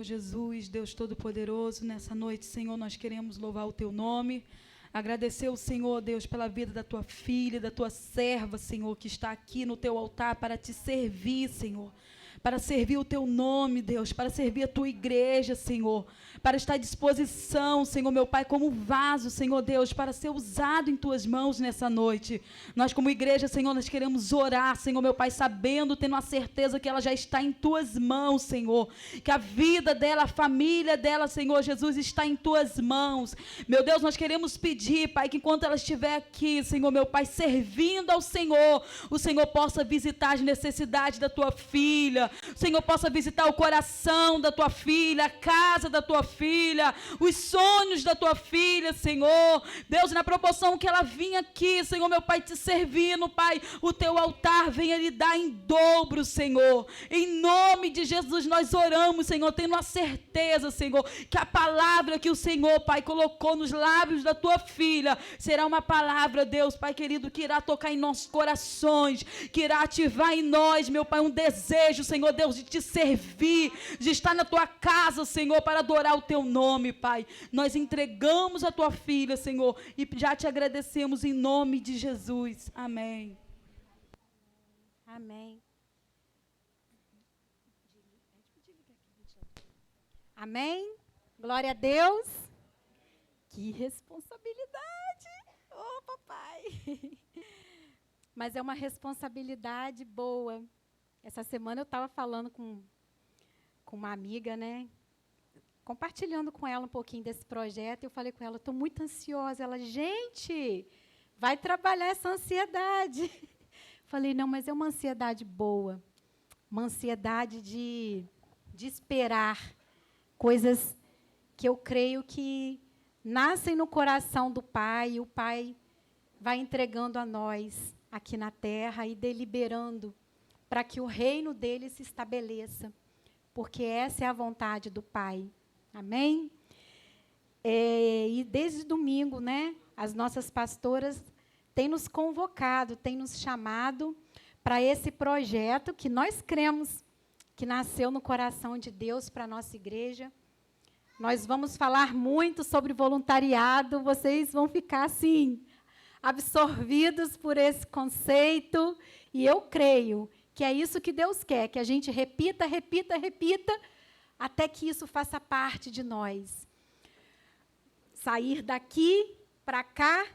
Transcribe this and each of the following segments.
Jesus, Deus Todo-Poderoso, nessa noite, Senhor, nós queremos louvar o Teu nome, agradecer ao Senhor, Deus, pela vida da Tua filha, da Tua serva, Senhor, que está aqui no Teu altar para Te servir, Senhor, para servir o Teu nome, Deus, para servir a Tua igreja, Senhor, para estar à disposição, Senhor, meu Pai, como vaso, Senhor Deus, para ser usado em Tuas mãos nessa noite. Nós, como igreja, Senhor, nós queremos orar, Senhor, meu Pai, sabendo, tendo a certeza que ela já está em Tuas mãos, Senhor, que a vida dela, a família dela, Senhor Jesus, está em Tuas mãos. Meu Deus, nós queremos pedir, Pai, que enquanto ela estiver aqui, Senhor, meu Pai, servindo ao Senhor, o Senhor possa visitar as necessidades da Tua filha, o Senhor possa visitar o coração da Tua filha, a casa da Tua filha, os sonhos da Tua filha, Senhor. Deus, na proporção que ela vinha aqui, Senhor, meu Pai, te servindo, Pai, o Teu altar venha lhe dar em dobro, Senhor. Em nome de Jesus nós oramos, Senhor, tendo a certeza, Senhor, que a palavra que o Senhor, Pai, colocou nos lábios da Tua filha será uma palavra, Deus, Pai querido, que irá tocar em nossos corações, que irá ativar em nós, meu Pai, um desejo, Senhor Deus, de Te servir, de estar na Tua casa, Senhor, para adorar o Teu nome, Pai. Nós entregamos a Tua filha, Senhor, e já Te agradecemos em nome de Jesus. Amém. Amém. Amém. Glória a Deus. Que responsabilidade. Ô, papai. Mas é uma responsabilidade boa. Essa semana eu estava falando com uma amiga, né? Compartilhando com ela um pouquinho desse projeto. Eu falei com ela, estou muito ansiosa. Ela, gente, vai trabalhar essa ansiedade. Falei, não, mas é uma ansiedade boa. Uma ansiedade de esperar coisas que eu creio que nascem no coração do Pai, e o Pai vai entregando a nós aqui na terra e deliberando para que o reino dele se estabeleça, porque essa é a vontade do Pai. Amém? E desde domingo, né, as nossas pastoras têm nos convocado, têm nos chamado para esse projeto que nós cremos que nasceu no coração de Deus para a nossa igreja. Nós vamos falar muito sobre voluntariado, vocês vão ficar assim, absorvidos por esse conceito, e eu creio que é isso que Deus quer, que a gente repita, repita, repita, até que isso faça parte de nós. Sair daqui para cá,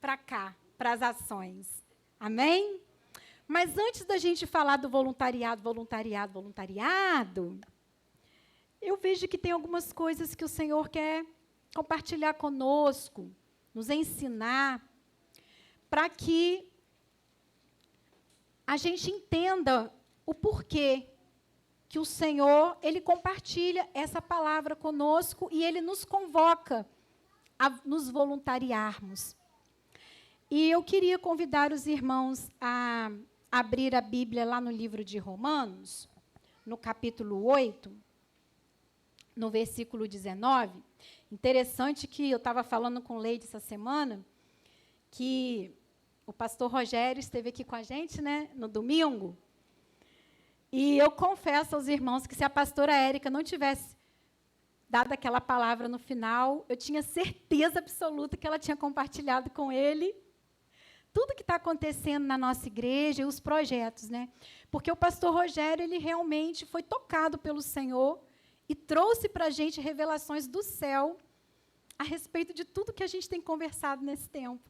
para as ações. Amém? Mas antes da gente falar do voluntariado, eu vejo que tem algumas coisas que o Senhor quer compartilhar conosco, nos ensinar, para que a gente entenda o porquê que o Senhor, Ele compartilha essa palavra conosco e Ele nos convoca a nos voluntariarmos. E eu queria convidar os irmãos a abrir a Bíblia lá no livro de Romanos, no capítulo 8, no versículo 19. Interessante que eu estava falando com Leide essa semana, que o pastor Rogério esteve aqui com a gente, né, no domingo, e eu confesso aos irmãos que se a pastora Érica não tivesse dado aquela palavra no final, eu tinha certeza absoluta que ela tinha compartilhado com ele tudo que está acontecendo na nossa igreja e os projetos, né? Porque o pastor Rogério, ele realmente foi tocado pelo Senhor e trouxe para a gente revelações do céu a respeito de tudo que a gente tem conversado nesse tempo.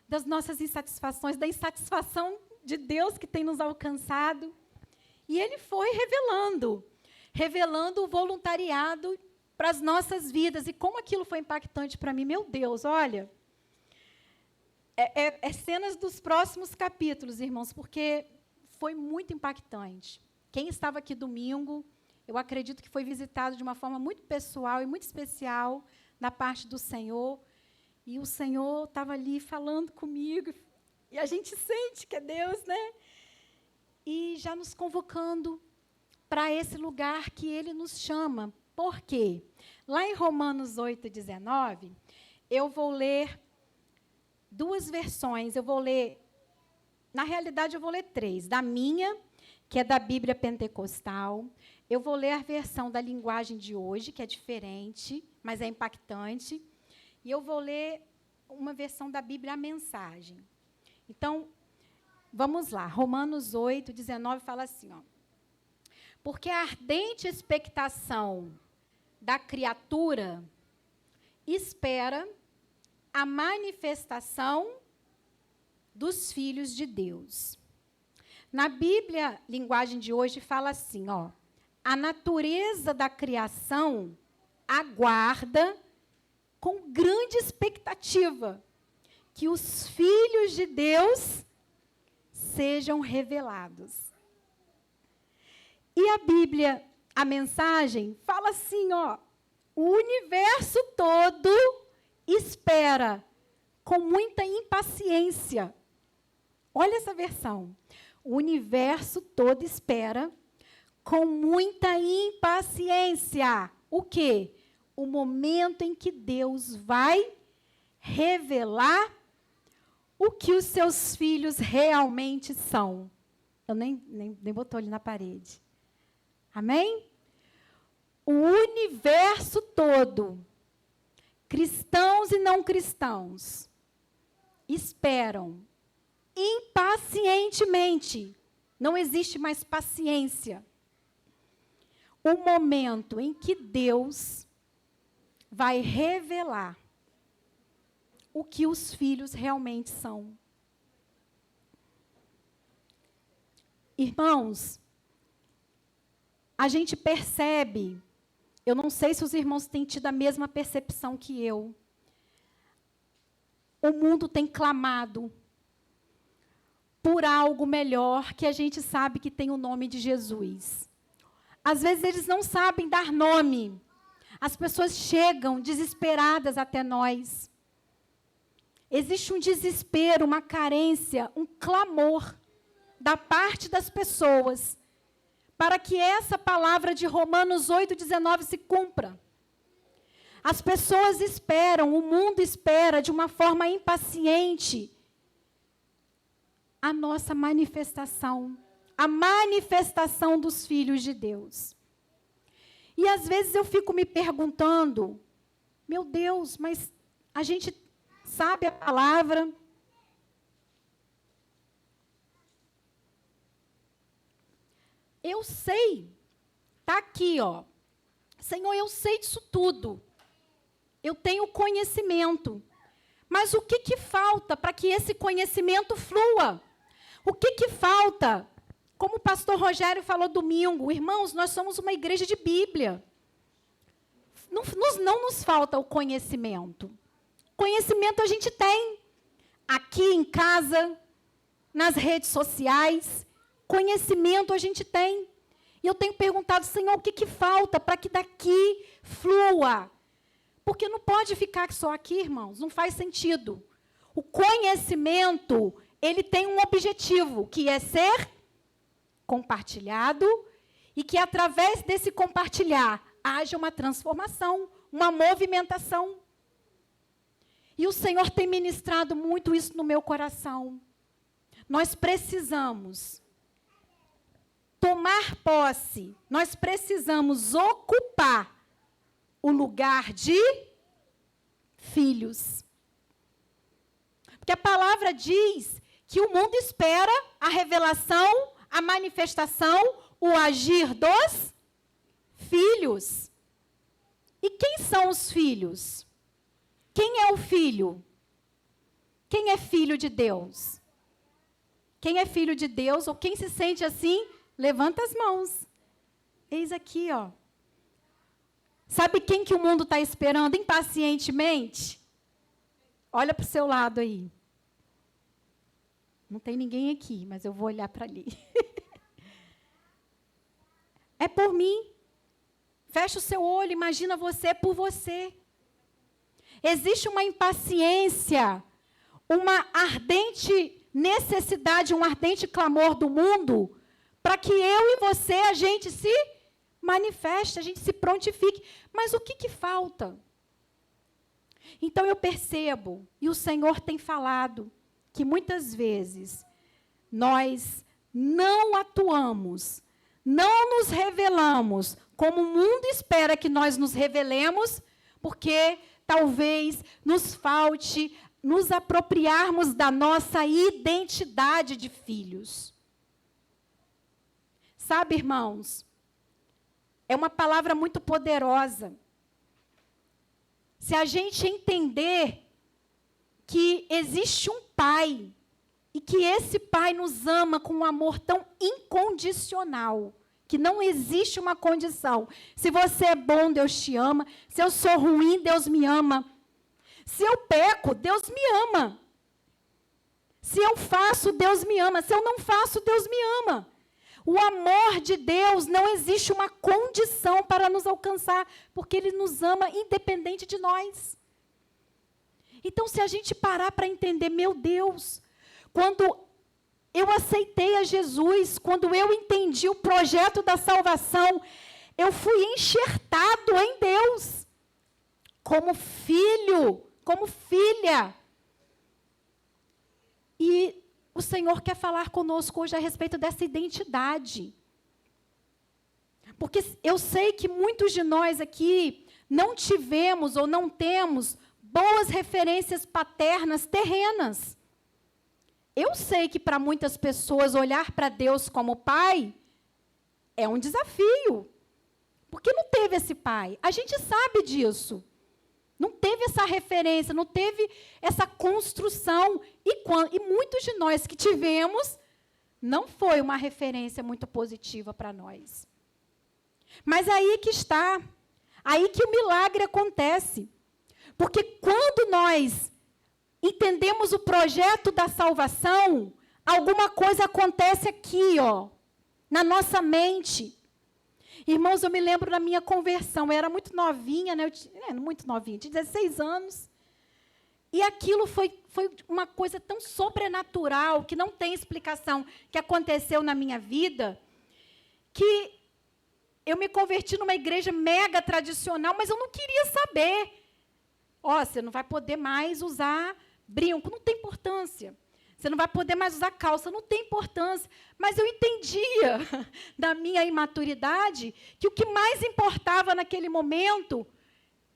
Das nossas insatisfações, da insatisfação de Deus que tem nos alcançado. E ele foi revelando o voluntariado para as nossas vidas. E como aquilo foi impactante para mim, meu Deus, olha, é cenas dos próximos capítulos, irmãos, porque foi muito impactante. Quem estava aqui domingo, eu acredito que foi visitado de uma forma muito pessoal e muito especial da parte do Senhor. E o Senhor estava ali falando comigo, e a gente sente que é Deus, né? E já nos convocando para esse lugar que Ele nos chama. Por quê? Lá em Romanos 8:19, eu vou ler duas versões. Eu vou ler, na realidade, eu vou ler três. Da minha, que é da Bíblia Pentecostal. Eu vou ler a versão da linguagem de hoje, que é diferente, mas é impactante. E eu vou ler uma versão da Bíblia, a Mensagem. Então, vamos lá. Romanos 8, 19 fala assim, ó. Porque a ardente expectação da criatura espera a manifestação dos filhos de Deus. Na Bíblia, linguagem de hoje, fala assim, ó. A natureza da criação aguarda com grande expectativa que os filhos de Deus sejam revelados. E a Bíblia, a Mensagem, fala assim, ó, o universo todo espera com muita impaciência. Olha essa versão. O universo todo espera com muita impaciência. O quê? O momento em que Deus vai revelar o que os seus filhos realmente são. Eu nem botou ali na parede. Amém? O universo todo, cristãos e não cristãos, esperam impacientemente, não existe mais paciência, o momento em que Deus vai revelar o que os filhos realmente são. Irmãos, a gente percebe, eu não sei se os irmãos têm tido a mesma percepção que eu, o mundo tem clamado por algo melhor, que a gente sabe que tem o nome de Jesus. Às vezes eles não sabem dar nome. As pessoas chegam desesperadas até nós. Existe um desespero, uma carência, um clamor da parte das pessoas para que essa palavra de Romanos 8,19 se cumpra. As pessoas esperam, o mundo espera de uma forma impaciente a nossa manifestação, a manifestação dos filhos de Deus. E às vezes eu fico me perguntando, meu Deus, mas a gente sabe a palavra, eu sei, está aqui, ó. Senhor, eu sei disso tudo. Eu tenho conhecimento. Mas o que falta para que esse conhecimento flua? O que falta? Como o pastor Rogério falou domingo, irmãos, nós somos uma igreja de Bíblia. Não nos falta o conhecimento. Conhecimento a gente tem. Aqui em casa, nas redes sociais, conhecimento a gente tem. E eu tenho perguntado, Senhor, o que falta para que daqui flua? Porque não pode ficar só aqui, irmãos, não faz sentido. O conhecimento, ele tem um objetivo, que é ser compartilhado e que através desse compartilhar haja uma transformação, uma movimentação. E o Senhor tem ministrado muito isso no meu coração. Nós precisamos tomar posse, nós precisamos ocupar o lugar de filhos. Porque a palavra diz que o mundo espera a revelação, a manifestação, o agir dos filhos. E quem são os filhos? Quem é o filho? Quem é filho de Deus? Quem é filho de Deus, ou quem se sente assim, levanta as mãos. Eis aqui, ó. Sabe quem que o mundo está esperando impacientemente? Olha para o seu lado aí. Não tem ninguém aqui, mas eu vou olhar para ali. É por mim. Fecha o seu olho, imagina você por você. Existe uma impaciência, uma ardente necessidade, um ardente clamor do mundo, para que eu e você, a gente se manifeste, a gente se prontifique. Mas o que falta? Então eu percebo, e o Senhor tem falado, que muitas vezes nós não atuamos não nos revelamos como o mundo espera que nós nos revelemos, porque talvez nos falte nos apropriarmos da nossa identidade de filhos. Sabe, irmãos, é uma palavra muito poderosa. Se a gente entender que existe um Pai, e que esse Pai nos ama com um amor tão incondicional, que não existe uma condição. Se você é bom, Deus te ama. Se eu sou ruim, Deus me ama. Se eu peco, Deus me ama. Se eu faço, Deus me ama. Se eu não faço, Deus me ama. O amor de Deus, não existe uma condição para nos alcançar, porque Ele nos ama independente de nós. Então, se a gente parar para entender, meu Deus, quando eu aceitei a Jesus, quando eu entendi o projeto da salvação, eu fui enxertado em Deus, como filho, como filha. E o Senhor quer falar conosco hoje a respeito dessa identidade. Porque eu sei que muitos de nós aqui não tivemos ou não temos boas referências paternas terrenas. Eu sei que para muitas pessoas olhar para Deus como pai é um desafio. Porque não teve esse pai. A gente sabe disso. Não teve essa referência, não teve essa construção. E muitos de nós que tivemos, não foi uma referência muito positiva para nós. Mas aí que está. Aí que o milagre acontece. Porque quando nós entendemos o projeto da salvação, alguma coisa acontece aqui, ó, na nossa mente. Irmãos, eu me lembro da minha conversão, eu era muito novinha, né? Muito novinha, tinha 16 anos. E aquilo foi uma coisa tão sobrenatural, que não tem explicação, que aconteceu na minha vida, que eu me converti numa igreja mega tradicional, mas eu não queria saber. Ó, você não vai poder mais usar brinco, não tem importância. Você não vai poder mais usar calça, não tem importância. Mas eu entendia, da minha imaturidade, que o que mais importava naquele momento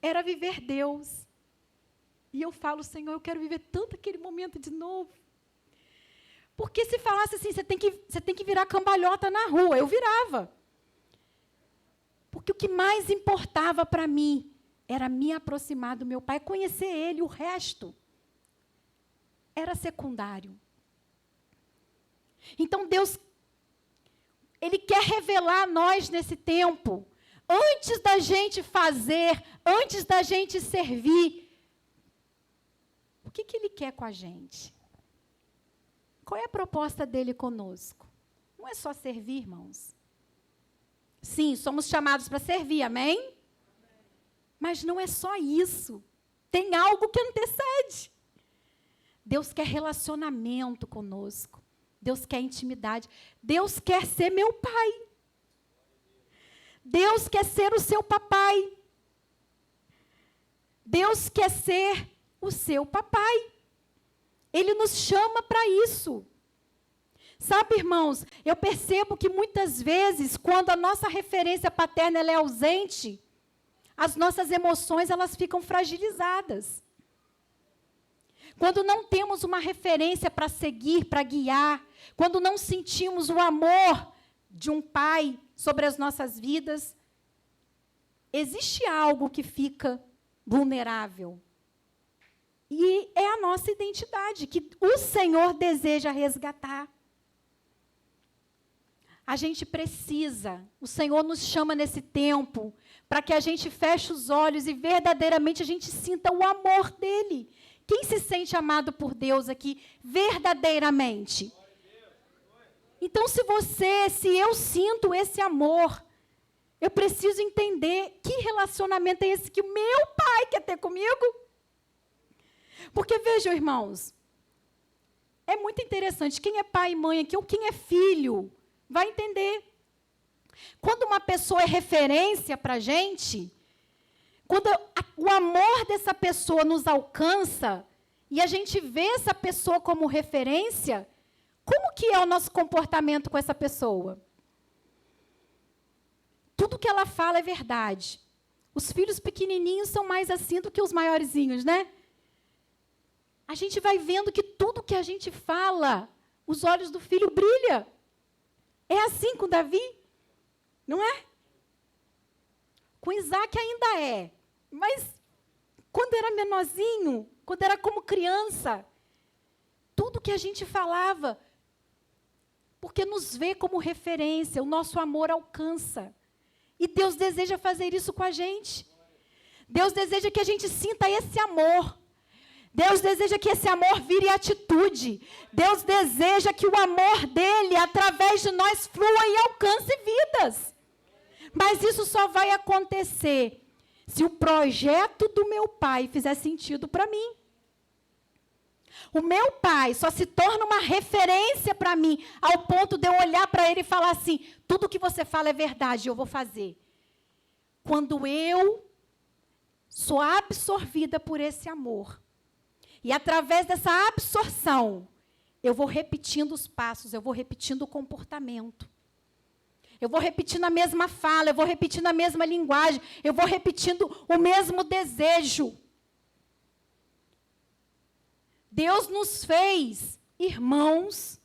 era viver Deus. E eu falo, Senhor, eu quero viver tanto aquele momento de novo. Porque se falasse assim, você tem que virar cambalhota na rua, eu virava. Porque o que mais importava para mim era me aproximar do meu Pai, conhecer Ele, o resto era secundário. Então, Deus, Ele quer revelar a nós nesse tempo, antes da gente fazer, antes da gente servir, o que Ele quer com a gente? Qual é a proposta dEle conosco? Não é só servir, irmãos. Sim, somos chamados para servir, amém? Mas não é só isso. Tem algo que antecede. Deus quer relacionamento conosco. Deus quer intimidade. Deus quer ser meu pai. Deus quer ser o seu papai. Deus quer ser o seu papai. Ele nos chama para isso. Sabe, irmãos, eu percebo que muitas vezes, quando a nossa referência paterna ela é ausente, as nossas emoções elas ficam fragilizadas. Quando não temos uma referência para seguir, para guiar, quando não sentimos o amor de um pai sobre as nossas vidas, existe algo que fica vulnerável. E é a nossa identidade, que o Senhor deseja resgatar. A gente precisa, o Senhor nos chama nesse tempo, para que a gente feche os olhos e verdadeiramente a gente sinta o amor dEle. Quem se sente amado por Deus aqui, verdadeiramente? Então, se eu sinto esse amor, eu preciso entender que relacionamento é esse que o meu pai quer ter comigo. Porque, vejam, irmãos, é muito interessante, quem é pai e mãe aqui, ou quem é filho, vai entender. Quando uma pessoa é referência para a gente, quando o amor dessa pessoa nos alcança, e a gente vê essa pessoa como referência, como que é o nosso comportamento com essa pessoa? tudo que ela fala é verdade. Os filhos pequenininhos são mais assim do que os maiorzinhos, né? A gente vai vendo que tudo que a gente fala, os olhos do filho brilham. É assim com Davi, não é? Com Isaac ainda é. Mas quando era menorzinho, quando era como criança, tudo que a gente falava, porque nos vê como referência, o nosso amor alcança. E Deus deseja fazer isso com a gente. Deus deseja que a gente sinta esse amor. Deus deseja que esse amor vire atitude. Deus deseja que o amor dele, através de nós, flua e alcance vidas. Mas isso só vai acontecer se o projeto do meu pai fizer sentido para mim. O meu pai só se torna uma referência para mim, ao ponto de eu olhar para ele e falar assim, tudo que você fala é verdade, eu vou fazer. Quando eu sou absorvida por esse amor, e através dessa absorção, eu vou repetindo os passos, eu vou repetindo o comportamento. Eu vou repetindo a mesma fala, eu vou repetindo a mesma linguagem, eu vou repetindo o mesmo desejo. Deus nos fez irmãos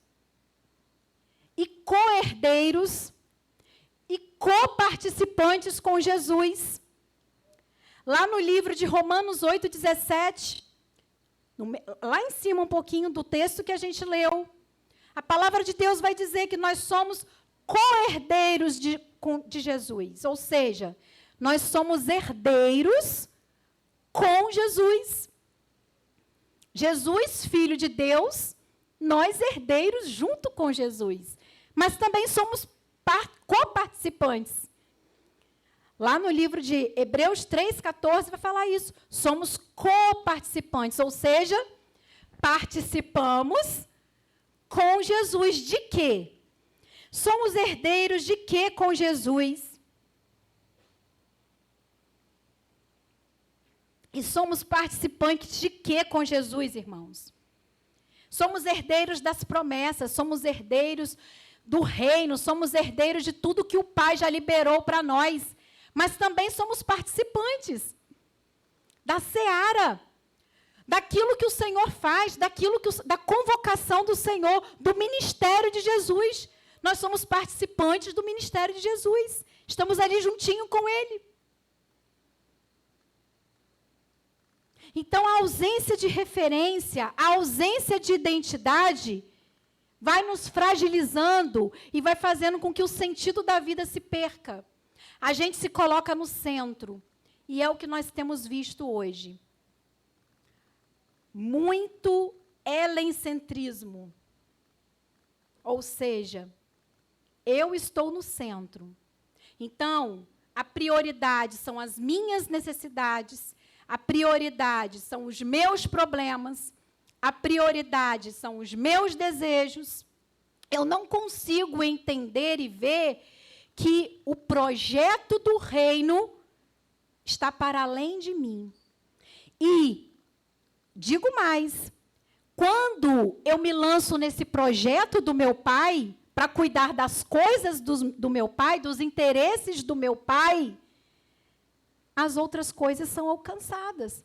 e co-herdeiros e co-participantes com Jesus. Lá no livro de Romanos 8:17, lá em cima um pouquinho do texto que a gente leu, a palavra de Deus vai dizer que nós somos co-herdeiros de Jesus, ou seja, nós somos herdeiros com Jesus. Jesus, filho de Deus, nós herdeiros junto com Jesus. Mas também somos coparticipantes. Lá no livro de Hebreus 3,14 vai falar isso. Somos coparticipantes, ou seja, participamos com Jesus de quê? Somos herdeiros de quê com Jesus? E somos participantes de quê com Jesus, irmãos? Somos herdeiros das promessas, somos herdeiros do reino, somos herdeiros de tudo que o Pai já liberou para nós. Mas também somos participantes da seara, daquilo que o Senhor faz, da convocação do Senhor, do ministério de Jesus. Nós somos participantes do ministério de Jesus. Estamos ali juntinho com Ele. Então, a ausência de referência, a ausência de identidade, vai nos fragilizando e vai fazendo com que o sentido da vida se perca. A gente se coloca no centro. E é o que nós temos visto hoje. Muito helencentrismo. Ou seja, eu estou no centro. Então, a prioridade são as minhas necessidades, a prioridade são os meus problemas, a prioridade são os meus desejos. Eu não consigo entender e ver que o projeto do reino está para além de mim. E, digo mais, quando eu me lanço nesse projeto do meu pai, para cuidar das coisas do meu pai, dos interesses do meu pai, as outras coisas são alcançadas.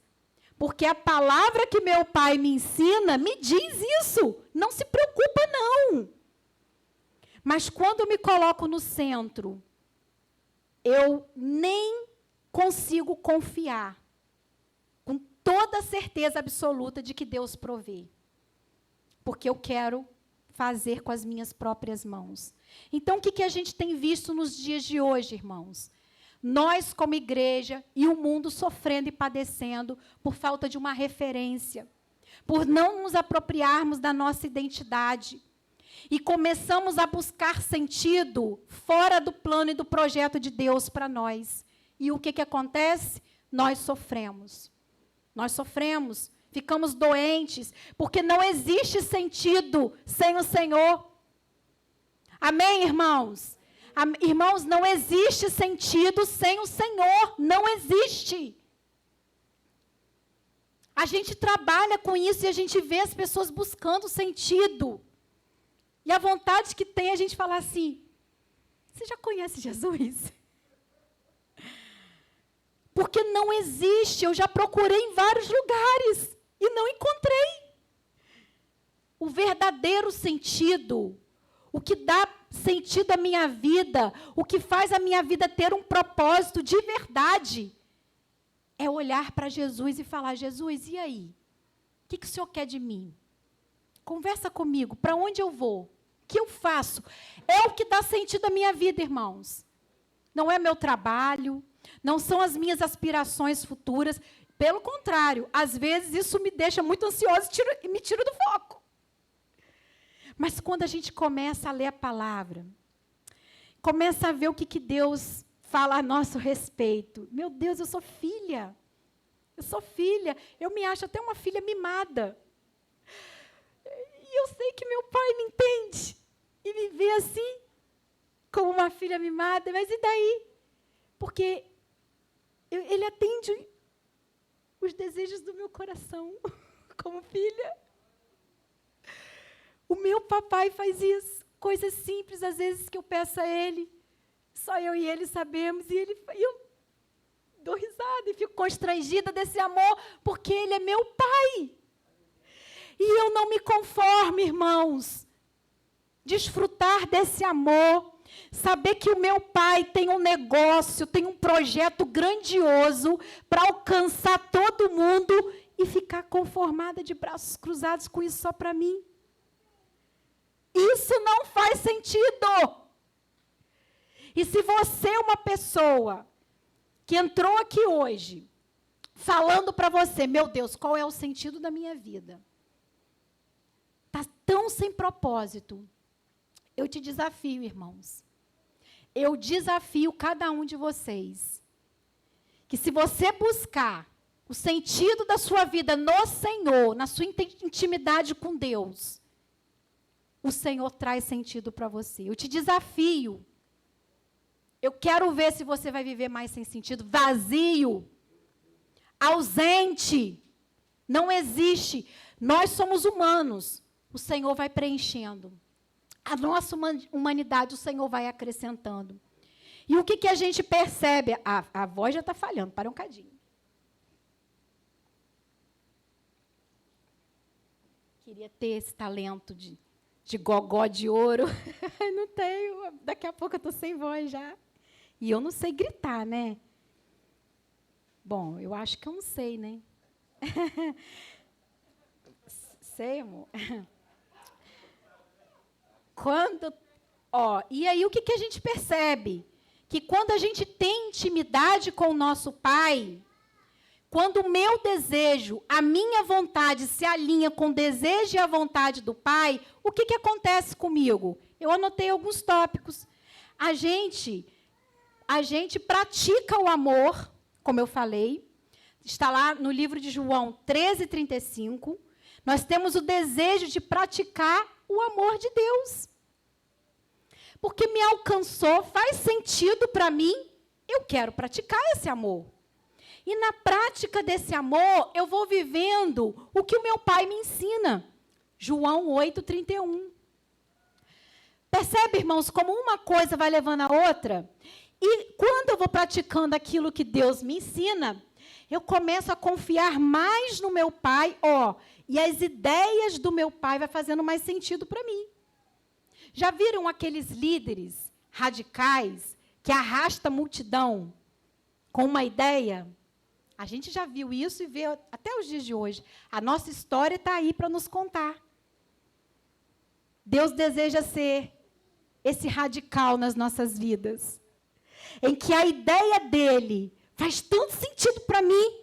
Porque a palavra que meu pai me ensina me diz isso. Não se preocupa, não. Mas quando eu me coloco no centro, eu nem consigo confiar com toda a certeza absoluta de que Deus provê. Porque eu quero fazer com as minhas próprias mãos. Então, o que a gente tem visto nos dias de hoje, irmãos? Nós, como igreja, e o mundo sofrendo e padecendo por falta de uma referência, por não nos apropriarmos da nossa identidade. E começamos a buscar sentido fora do plano e do projeto de Deus para nós. E o que acontece? Nós sofremos. Nós sofremos, ficamos doentes, porque não existe sentido sem o Senhor. Amém, irmãos? Irmãos, não existe sentido sem o Senhor. Não existe. A gente trabalha com isso e a gente vê as pessoas buscando sentido. E a vontade que tem é a gente falar assim, você já conhece Jesus? Porque não existe, eu já procurei em vários lugares e não encontrei. O verdadeiro sentido, o que dá sentido à minha vida, o que faz a minha vida ter um propósito de verdade, é olhar para Jesus e falar: Jesus, e aí? O que o Senhor quer de mim? Conversa comigo, para onde eu vou? O que eu faço? É o que dá sentido à minha vida, irmãos. Não é meu trabalho, não são as minhas aspirações futuras. Pelo contrário, às vezes isso me deixa muito ansiosa e me tira do foco. Mas quando a gente começa a ler a palavra, começa a ver o que Deus fala a nosso respeito. Meu Deus, eu sou filha. Eu sou filha. Eu me acho até uma filha mimada. E eu sei que meu pai me entende. E me vê assim, como uma filha mimada. Mas e daí? Porque ele atende os desejos do meu coração, como filha. O meu papai faz isso. Coisas simples, às vezes, que eu peço a ele. Só eu e ele sabemos. E eu dou risada e fico constrangida desse amor, porque ele é meu pai. E eu não me conformo, irmãos. Desfrutar desse amor. Saber que o meu pai tem um negócio, tem um projeto grandioso para alcançar todo mundo e ficar conformada de braços cruzados com isso só para mim. Isso não faz sentido. E se você é uma pessoa que entrou aqui hoje, falando para você: meu Deus, qual é o sentido da minha vida? Está tão sem propósito. Eu te desafio, irmãos. Eu desafio cada um de vocês. Que se você buscar o sentido da sua vida no Senhor, na sua intimidade com Deus, o Senhor traz sentido para você. Eu te desafio. Eu quero ver se você vai viver mais sem sentido, vazio, ausente. Não existe. Nós somos humanos. O Senhor vai preenchendo. A nossa humanidade, o Senhor vai acrescentando. E o que a gente percebe? A voz já está falhando, para um cadinho. Queria ter esse talento de gogó de ouro. Não tenho, daqui a pouco eu estou sem voz já. E eu não sei gritar, né? Bom, eu acho que eu não sei, né? Sei, amor? E aí o que a gente percebe? Que quando a gente tem intimidade com o nosso Pai, quando o meu desejo, a minha vontade se alinha com o desejo e a vontade do Pai, o que acontece comigo? Eu anotei alguns tópicos. A gente pratica o amor, como eu falei, está lá no livro de João 13:35. Nós temos o desejo de praticar o amor de Deus. Porque me alcançou, faz sentido para mim, eu quero praticar esse amor. E na prática desse amor, eu vou vivendo o que o meu pai me ensina. João 8:31. Percebe, irmãos, como uma coisa vai levando a outra? E quando eu vou praticando aquilo que Deus me ensina, eu começo a confiar mais no meu pai, e as ideias do meu pai vai fazendo mais sentido para mim. Já viram aqueles líderes radicais que arrastam a multidão com uma ideia? A gente já viu isso e vê até os dias de hoje. A nossa história está aí para nos contar. Deus deseja ser esse radical nas nossas vidas, em que a ideia dele faz tanto sentido para mim,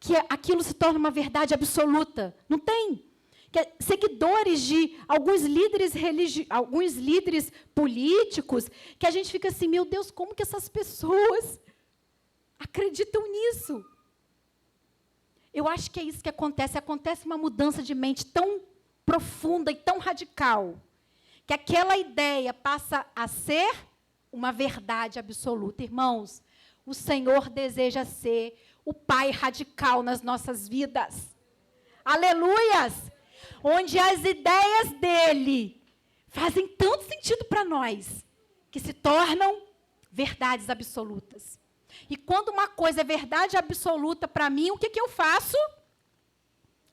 que aquilo se torna uma verdade absoluta. Não tem? Seguidores de alguns líderes políticos, que a gente fica assim: meu Deus, como que essas pessoas acreditam nisso? Eu acho que é isso que acontece. Acontece uma mudança de mente tão profunda e tão radical, que aquela ideia passa a ser uma verdade absoluta. Irmãos, o Senhor deseja ser o Pai radical nas nossas vidas. Aleluias! Onde as ideias dele fazem tanto sentido para nós, que se tornam verdades absolutas. E quando uma coisa é verdade absoluta para mim, o que eu faço?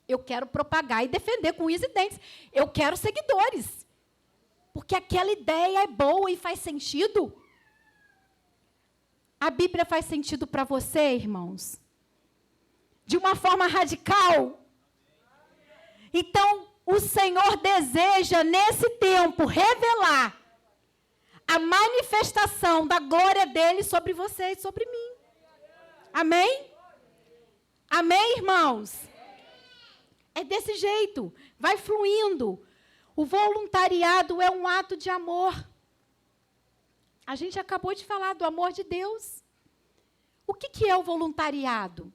Eu quero propagar e defender com unhas e dentes. Eu quero seguidores. Porque aquela ideia é boa e faz sentido. A Bíblia faz sentido para você, irmãos? De uma forma radical. Então, o Senhor deseja, nesse tempo, revelar a manifestação da glória dele sobre você e sobre mim. Amém? Amém, irmãos? É desse jeito, vai fluindo. O voluntariado é um ato de amor. A gente acabou de falar do amor de Deus. O que é o voluntariado?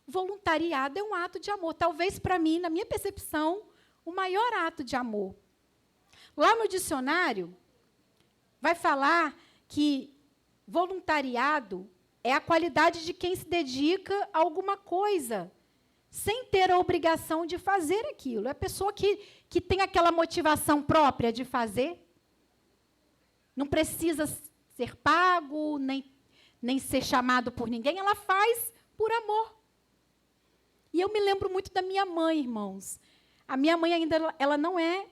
O voluntariado é um ato de amor. Talvez para mim, na minha percepção, o maior ato de amor. Lá no dicionário, vai falar que voluntariado é a qualidade de quem se dedica a alguma coisa, sem ter a obrigação de fazer aquilo. É a pessoa que tem aquela motivação própria de fazer. Não precisa ser pago, nem ser chamado por ninguém. Ela faz por amor. E eu me lembro muito da minha mãe, irmãos. A minha mãe ainda, ela não é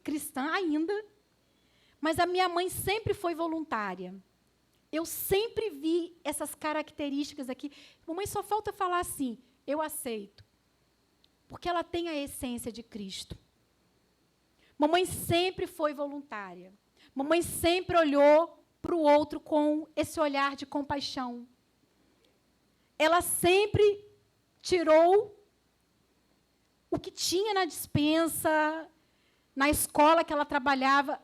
cristã ainda, mas a minha mãe sempre foi voluntária. Eu sempre vi essas características aqui. Mamãe, só falta falar assim, eu aceito. Porque ela tem a essência de Cristo. Mamãe sempre foi voluntária. Mamãe sempre olhou para o outro com esse olhar de compaixão. Ela sempre tirou o que tinha na despensa, na escola que ela trabalhava,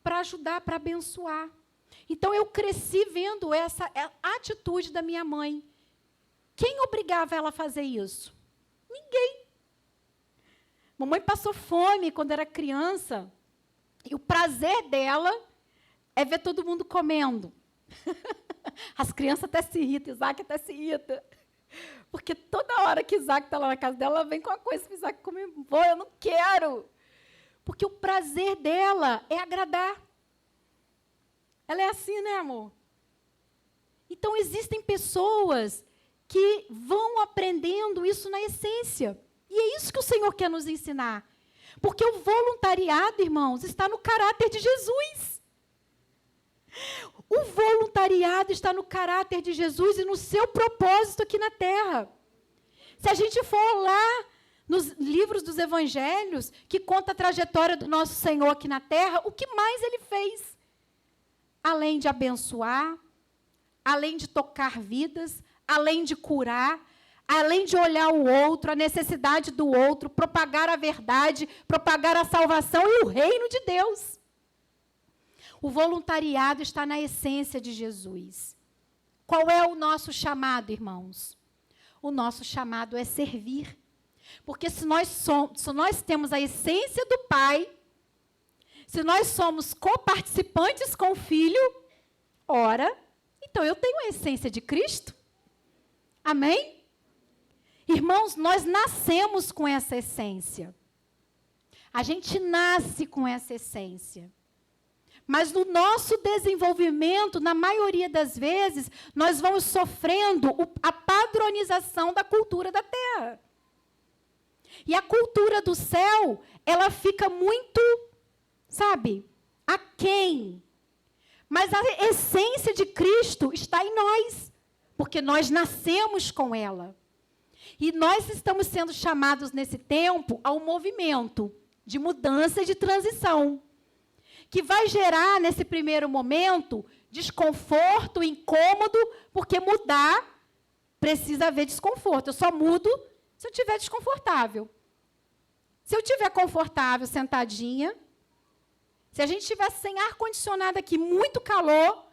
para ajudar, para abençoar. Então, eu cresci vendo essa atitude da minha mãe. Quem obrigava ela a fazer isso? Ninguém. Mamãe passou fome quando era criança, e o prazer dela é ver todo mundo comendo. As crianças até se irritam, Isaac até se irrita. Porque toda hora que Isaac está lá na casa dela, ela vem com uma coisa para Isaac comer. Pô, eu não quero. Porque o prazer dela é agradar. Ela é assim, né, amor? Então, existem pessoas que vão aprendendo isso na essência. E é isso que o Senhor quer nos ensinar. Porque o voluntariado, irmãos, está no caráter de Jesus. O voluntariado está no caráter de Jesus e no seu propósito aqui na terra. Se a gente for lá nos livros dos evangelhos, que conta a trajetória do nosso Senhor aqui na terra, o que mais ele fez? Além de abençoar, além de tocar vidas, além de curar, além de olhar o outro, a necessidade do outro, propagar a verdade, propagar a salvação e o reino de Deus. O voluntariado está na essência de Jesus. Qual é o nosso chamado, irmãos? O nosso chamado é servir. Porque se nós temos a essência do Pai, se nós somos coparticipantes com o Filho, ora, então eu tenho a essência de Cristo. Amém? Irmãos, nós nascemos com essa essência. A gente nasce com essa essência. Mas no nosso desenvolvimento, na maioria das vezes, nós vamos sofrendo a padronização da cultura da terra. E a cultura do céu, ela fica muito, aquém. Mas a essência de Cristo está em nós, porque nós nascemos com ela. E nós estamos sendo chamados nesse tempo a um movimento de mudança e de transição, que vai gerar, nesse primeiro momento, desconforto, incômodo, porque mudar precisa haver desconforto. Eu só mudo se eu estiver desconfortável. Se eu estiver confortável, sentadinha, se a gente estivesse sem ar-condicionado aqui, muito calor,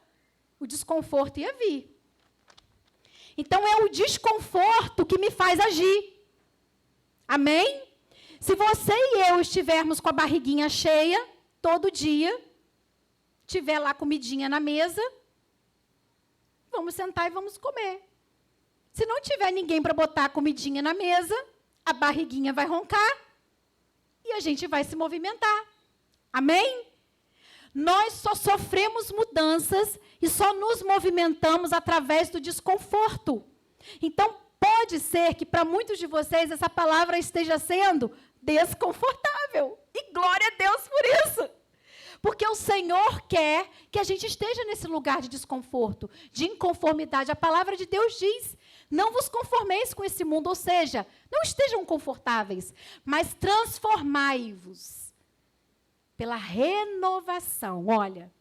o desconforto ia vir. Então, é o desconforto que me faz agir. Amém? Se você e eu estivermos com a barriguinha cheia, todo dia, tiver lá comidinha na mesa, vamos sentar e vamos comer. Se não tiver ninguém para botar a comidinha na mesa, a barriguinha vai roncar e a gente vai se movimentar. Amém? Nós só sofremos mudanças e só nos movimentamos através do desconforto. Então, pode ser que para muitos de vocês essa palavra esteja sendo desconfortável. E glória a Deus por isso. Porque o Senhor quer que a gente esteja nesse lugar de desconforto, de inconformidade. A palavra de Deus diz: não vos conformeis com esse mundo, ou seja, não estejam confortáveis, mas transformai-vos pela renovação. Olha,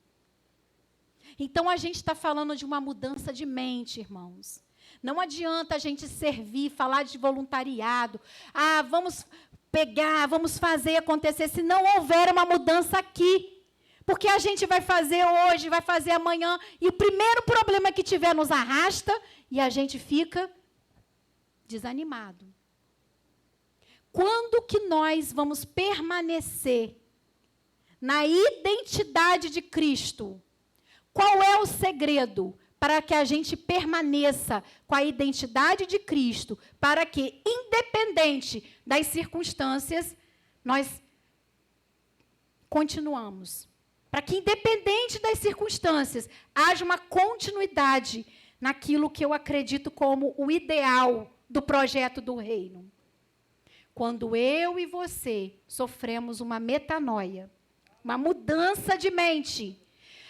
então a gente está falando de uma mudança de mente, irmãos. Não adianta a gente servir, falar de voluntariado. Vamos pegar, vamos fazer acontecer, se não houver uma mudança aqui. Porque a gente vai fazer hoje, vai fazer amanhã, e o primeiro problema que tiver nos arrasta, e a gente fica desanimado. Quando que nós vamos permanecer na identidade de Cristo? Qual é o segredo para que a gente permaneça com a identidade de Cristo? Para que, independente das circunstâncias, nós continuamos. Para que, independente das circunstâncias, haja uma continuidade naquilo que eu acredito como o ideal do projeto do reino. Quando eu e você sofremos uma metanoia, uma mudança de mente,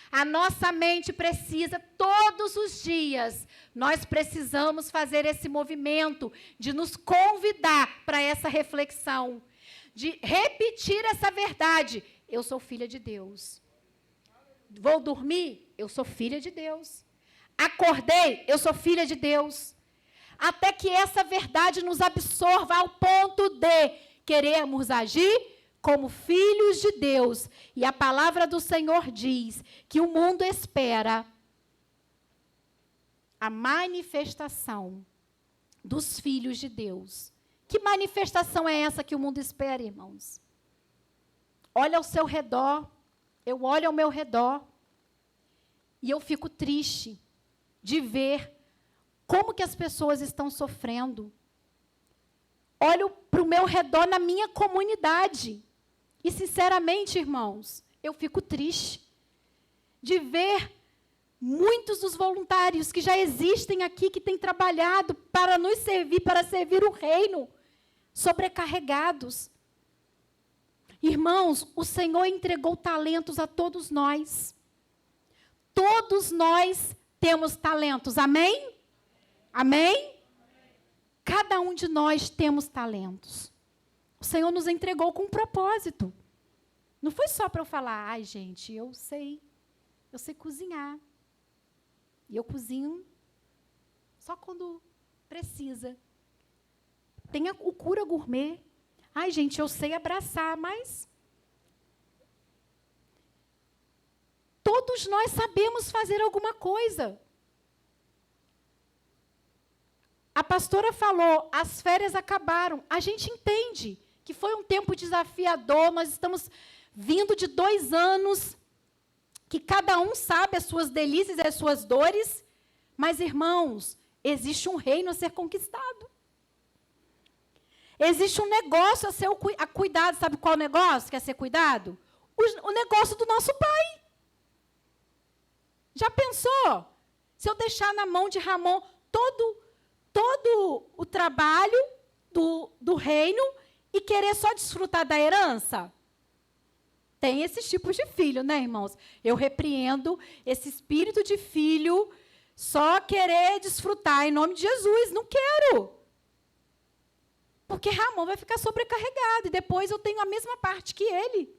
a nossa mente precisa, todos os dias, nós precisamos fazer esse movimento de nos convidar para essa reflexão, de repetir essa verdade. Eu sou filha de Deus. Vou dormir? Eu sou filha de Deus. Acordei? Eu sou filha de Deus. Até que essa verdade nos absorva ao ponto de querermos agir como filhos de Deus. E a palavra do Senhor diz que o mundo espera a manifestação dos filhos de Deus. Que manifestação é essa que o mundo espera, irmãos? Olha ao seu redor, eu olho ao meu redor, e eu fico triste de ver como que as pessoas estão sofrendo. Olho para o meu redor na minha comunidade. E, sinceramente, irmãos, eu fico triste de ver muitos dos voluntários que já existem aqui, que têm trabalhado para nos servir, para servir o reino, sobrecarregados. Irmãos, o Senhor entregou talentos a todos nós. Todos nós temos talentos, amém? Amém? Cada um de nós temos talentos. O Senhor nos entregou com um propósito. Não foi só para eu falar, gente, eu sei cozinhar. E eu cozinho só quando precisa. Tem o Cura Gourmet. Gente, eu sei abraçar, mas todos nós sabemos fazer alguma coisa. A pastora falou, as férias acabaram. A gente entende que foi um tempo desafiador, nós estamos vindo de 2 anos, que cada um sabe as suas delícias e as suas dores, mas, irmãos, existe um reino a ser conquistado. Existe um negócio a ser cuidado. Sabe qual negócio que é ser cuidado? O negócio do nosso Pai. Já pensou? Se eu deixar na mão de Ramon todo o trabalho do reino e querer só desfrutar da herança? Tem esses tipos de filho, né, irmãos? Eu repreendo esse espírito de filho só querer desfrutar em nome de Jesus. Não quero. Porque Ramon vai ficar sobrecarregado e depois eu tenho a mesma parte que ele.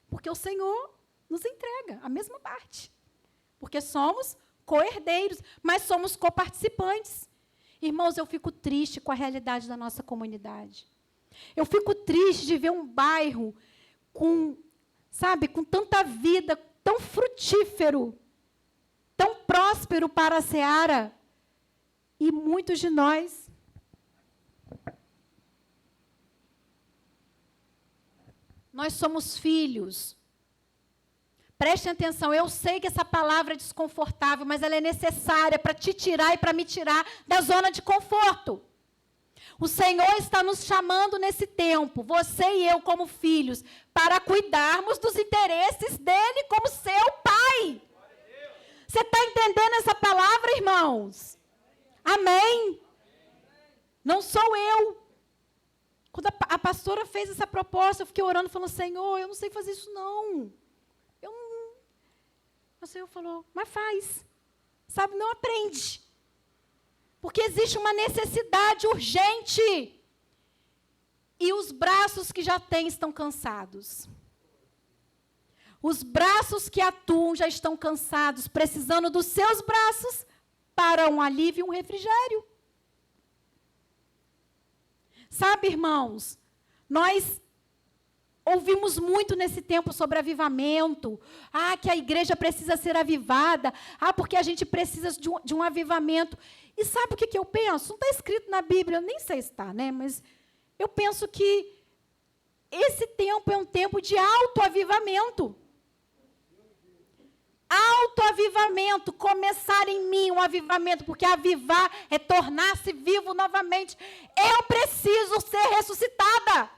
Porque o Senhor nos entrega a mesma parte. Porque somos co-herdeiros, mas somos coparticipantes. Irmãos, eu fico triste com a realidade da nossa comunidade. Eu fico triste de ver um bairro com tanta vida, tão frutífero, tão próspero para a seara. E muitos de nós somos filhos. Prestem atenção, eu sei que essa palavra é desconfortável, mas ela é necessária para te tirar e para me tirar da zona de conforto. O Senhor está nos chamando nesse tempo, você e eu como filhos, para cuidarmos dos interesses dele como seu pai. Você está entendendo essa palavra, irmãos? Amém? Não sou eu. Quando a pastora fez essa proposta, eu fiquei orando, falando, Senhor, eu não sei fazer isso não. O Senhor falou, mas faz. Sabe, não aprende. Porque existe uma necessidade urgente. E os braços que já têm estão cansados. Os braços que atuam já estão cansados, precisando dos seus braços para um alívio e um refrigério. Sabe, irmãos, nós ouvimos muito nesse tempo sobre avivamento. Que a igreja precisa ser avivada. Porque a gente precisa de um avivamento. E sabe o que eu penso? Não está escrito na Bíblia, eu nem sei se está, né? Mas eu penso que esse tempo é um tempo de autoavivamento. Autoavivamento, começar em mim um avivamento, porque avivar é tornar-se vivo novamente. Eu preciso ser ressuscitada.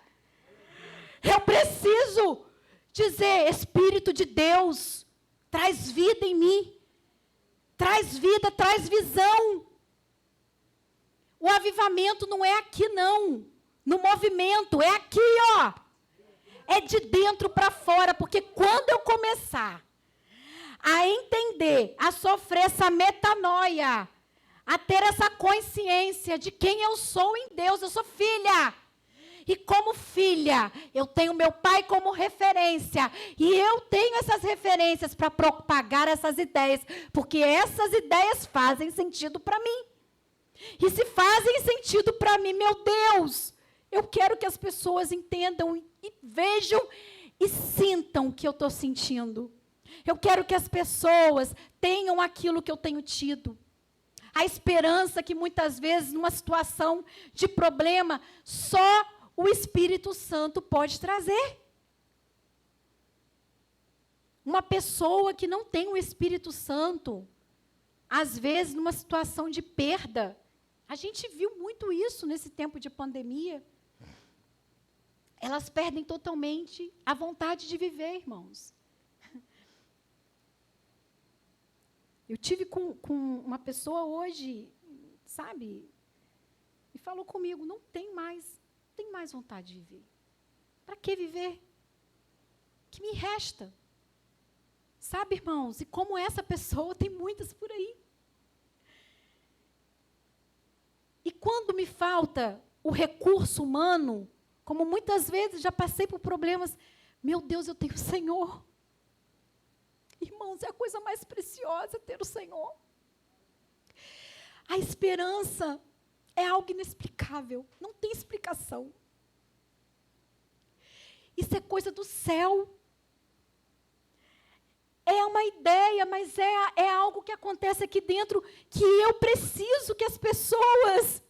Eu preciso dizer, Espírito de Deus, traz vida em mim. Traz vida, traz visão. O avivamento não é aqui não, no movimento, é aqui, ó. É de dentro para fora, porque quando eu começar a entender, a sofrer essa metanoia, a ter essa consciência de quem eu sou em Deus, eu sou filha. E como filha, eu tenho meu pai como referência. E eu tenho essas referências para propagar essas ideias, porque essas ideias fazem sentido para mim. E se fazem sentido para mim, meu Deus, eu quero que as pessoas entendam e vejam e sintam o que eu estou sentindo. Eu quero que as pessoas tenham aquilo que eu tenho tido. A esperança que muitas vezes, numa situação de problema, só o Espírito Santo pode trazer. Uma pessoa que não tem o Espírito Santo, às vezes, numa situação de perda, a gente viu muito isso nesse tempo de pandemia. Elas perdem totalmente a vontade de viver, irmãos. Eu tive com uma pessoa hoje, sabe, e falou comigo, não tem mais vontade de viver. Para que viver? O que me resta? Sabe, irmãos, e como essa pessoa, tem muitas por aí. E quando me falta o recurso humano, como muitas vezes já passei por problemas, meu Deus, eu tenho o Senhor. Irmãos, é a coisa mais preciosa ter o Senhor. A esperança é algo inexplicável, não tem explicação. Isso é coisa do céu. É uma ideia, mas é algo que acontece aqui dentro, que eu preciso que as pessoas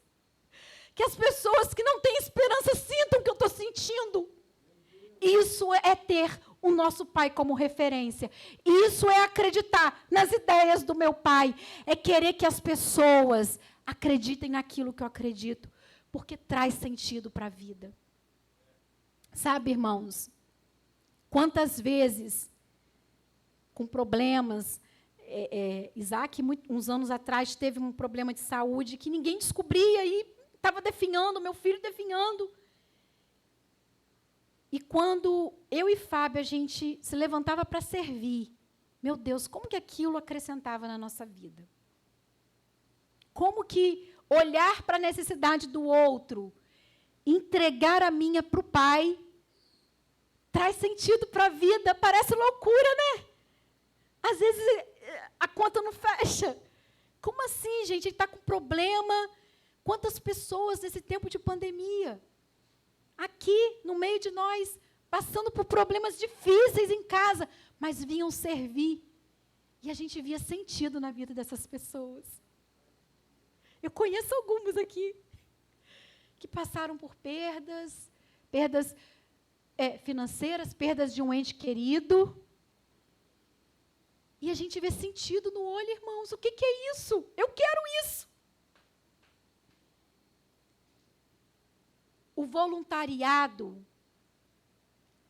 que não têm esperança sintam o que eu estou sentindo. Isso é ter o nosso Pai como referência. Isso é acreditar nas ideias do meu Pai. É querer que as pessoas acreditem naquilo que eu acredito, porque traz sentido para a vida. Sabe, irmãos, quantas vezes, com problemas, Isaac, uns anos atrás, teve um problema de saúde que ninguém descobria e estava definhando, meu filho definhando. E quando eu e Fábio, a gente se levantava para servir, meu Deus, como que aquilo acrescentava na nossa vida? Como que olhar para a necessidade do outro, entregar a minha para o Pai, traz sentido para a vida, parece loucura, né? Às vezes a conta não fecha. Como assim, gente? Ele está com problema. Quantas pessoas nesse tempo de pandemia, aqui no meio de nós, passando por problemas difíceis em casa, mas vinham servir. E a gente via sentido na vida dessas pessoas. Eu conheço algumas aqui, que passaram por perdas financeiras, perdas de um ente querido. E a gente vê sentido no olho, irmãos. O que é isso? Eu quero isso. o voluntariado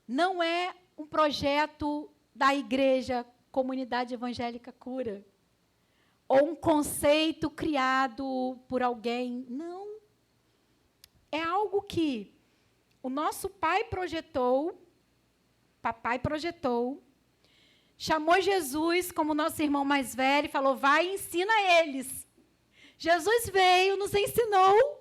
não é um projeto da igreja Comunidade Evangélica Cura, ou um conceito criado por alguém. Não. É algo que o nosso pai projetou, papai projetou, chamou Jesus como nosso irmão mais velho e falou, vai e ensina eles. Jesus veio, nos ensinou,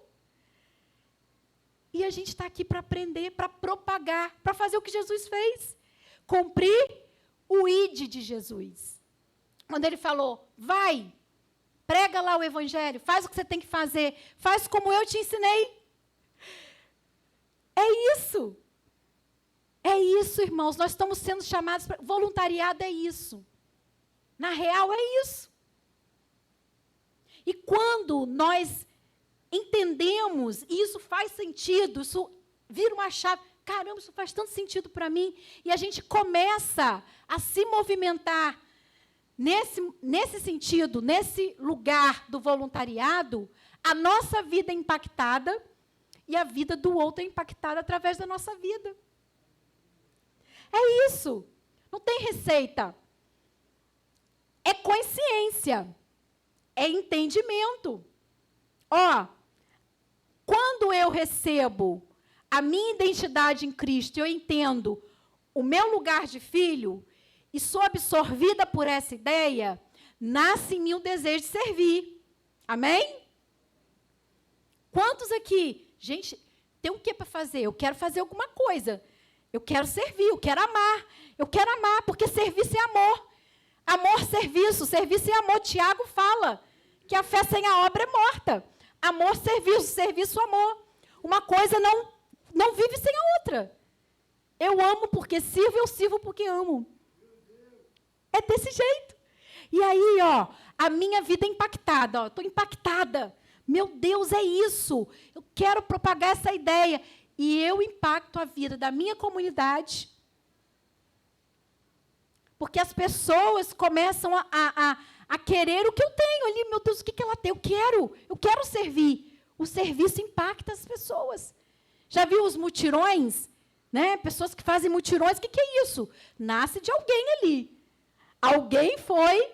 e a gente está aqui para aprender, para propagar, para fazer o que Jesus fez. Cumprir o ide de Jesus. Quando ele falou, vai, prega lá o evangelho, faz o que você tem que fazer, faz como eu te ensinei. É isso. É isso, irmãos. Nós estamos sendo chamados para... Voluntariado é isso. Na real, é isso. E quando nós entendemos, e isso faz sentido, isso vira uma chave, caramba, isso faz tanto sentido para mim, e a gente começa a se movimentar nesse sentido, nesse lugar do voluntariado, a nossa vida é impactada e a vida do outro é impactada através da nossa vida. É isso. Não tem receita. É consciência. É entendimento. Ó, quando eu recebo a minha identidade em Cristo, eu entendo o meu lugar de filho e sou absorvida por essa ideia, nasce em mim o desejo de servir. Amém? Quantos aqui, gente, tem o que para fazer? Eu quero fazer alguma coisa. Eu quero servir, eu quero amar. Eu quero amar, porque serviço é amor. Amor, serviço é amor. Tiago fala que a fé sem a obra é morta. Amor, serviço, amor. Uma coisa não vive sem a outra. Eu amo porque sirvo, eu sirvo porque amo. É desse jeito. E aí, ó, a minha vida é impactada. Estou impactada. Meu Deus, é isso. Eu quero propagar essa ideia. E eu impacto a vida da minha comunidade. Porque as pessoas começam a querer o que eu tenho ali. Meu Deus, o que ela tem? Eu quero servir. O serviço impacta as pessoas. Já viu os mutirões? Né? Pessoas que fazem mutirões. O que é isso? Nasce de alguém ali. Alguém foi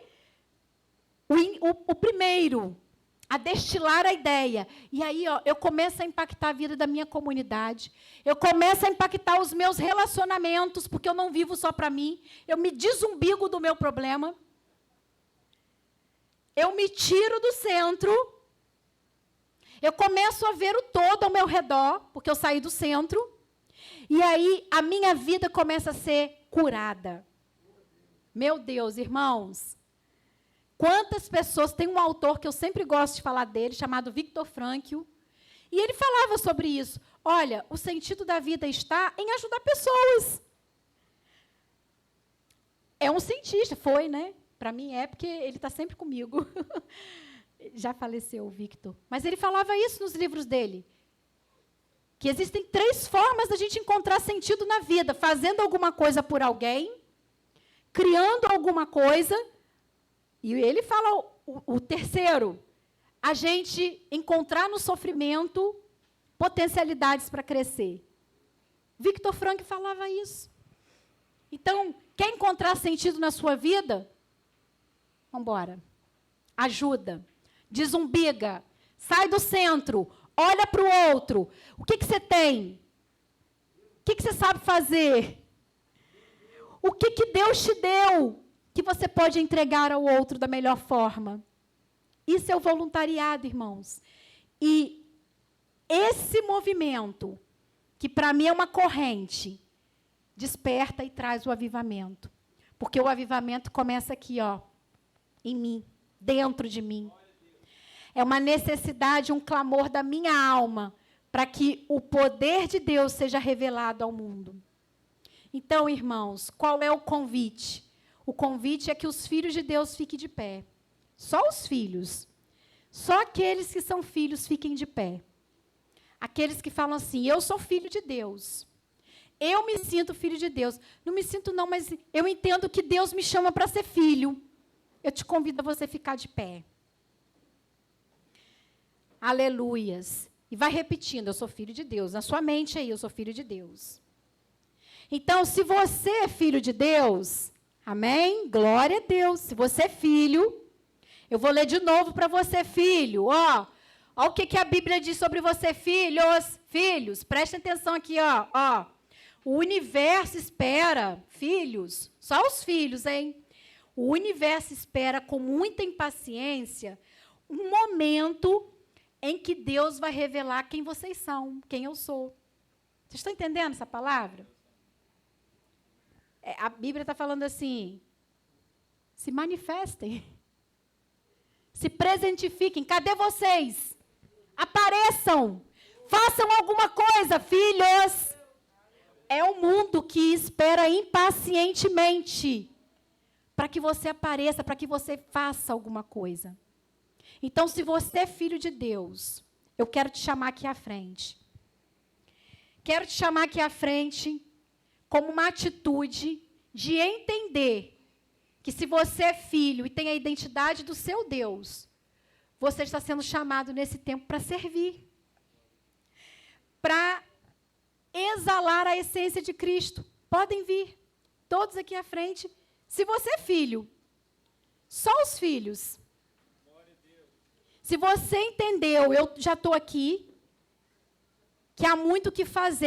o primeiro a destilar a ideia. E aí, ó, eu começo a impactar a vida da minha comunidade. Eu começo a impactar os meus relacionamentos, porque eu não vivo só para mim. Eu me desumbigo do meu problema. Eu me tiro do centro. Eu começo a ver o todo ao meu redor, porque eu saí do centro. E aí, a minha vida começa a ser curada. Meu Deus, irmãos. Quantas pessoas... Tem um autor que eu sempre gosto de falar dele, chamado Viktor Frankl, e ele falava sobre isso. Olha, o sentido da vida está em ajudar pessoas. É um cientista, foi, né? Para mim é, porque ele está sempre comigo. Já faleceu o Viktor. Mas ele falava isso nos livros dele. Que existem 3 formas da gente encontrar sentido na vida. Fazendo alguma coisa por alguém, criando alguma coisa. E ele fala o terceiro, a gente encontrar no sofrimento potencialidades para crescer. Viktor Frankl falava isso. Então, quer encontrar sentido na sua vida? Vamos embora. Ajuda. Desumbiga. Sai do centro. Olha para o outro. O que você tem? O que você sabe fazer? O que Deus te deu que você pode entregar ao outro da melhor forma? Isso é o voluntariado, irmãos. E esse movimento, que para mim é uma corrente, desperta e traz o avivamento. Porque o avivamento começa aqui, ó, em mim, dentro de mim. É uma necessidade, um clamor da minha alma, para que o poder de Deus seja revelado ao mundo. Então, irmãos, qual é o convite? O convite é que os filhos de Deus fiquem de pé. Só os filhos. Só aqueles que são filhos fiquem de pé. Aqueles que falam assim, eu sou filho de Deus. Eu me sinto filho de Deus. Não me sinto não, mas eu entendo que Deus me chama para ser filho. Eu te convido a você ficar de pé. Aleluias. E vai repetindo, eu sou filho de Deus. Na sua mente aí, eu sou filho de Deus. Então, se você é filho de Deus, amém? Glória a Deus. Se você é filho, eu vou ler de novo para você, filho. Ó o que a Bíblia diz sobre você, filhos. Filhos, prestem atenção aqui, ó. O universo espera, filhos, só os filhos, hein? O universo espera com muita impaciência um momento em que Deus vai revelar quem vocês são, quem eu sou. Vocês estão entendendo essa palavra? A Bíblia está falando assim, se manifestem, se presentifiquem, cadê vocês? Apareçam, façam alguma coisa, filhos. É o mundo que espera impacientemente para que você apareça, para que você faça alguma coisa. Então, se você é filho de Deus, eu quero te chamar aqui à frente. Quero te chamar aqui à frente como uma atitude de entender que se você é filho e tem a identidade do seu Deus, você está sendo chamado nesse tempo para servir. Para exalar a essência de Cristo. Podem vir, todos aqui à frente. Se você é filho, só os filhos. Se você entendeu, eu já estou aqui, que há muito o que fazer.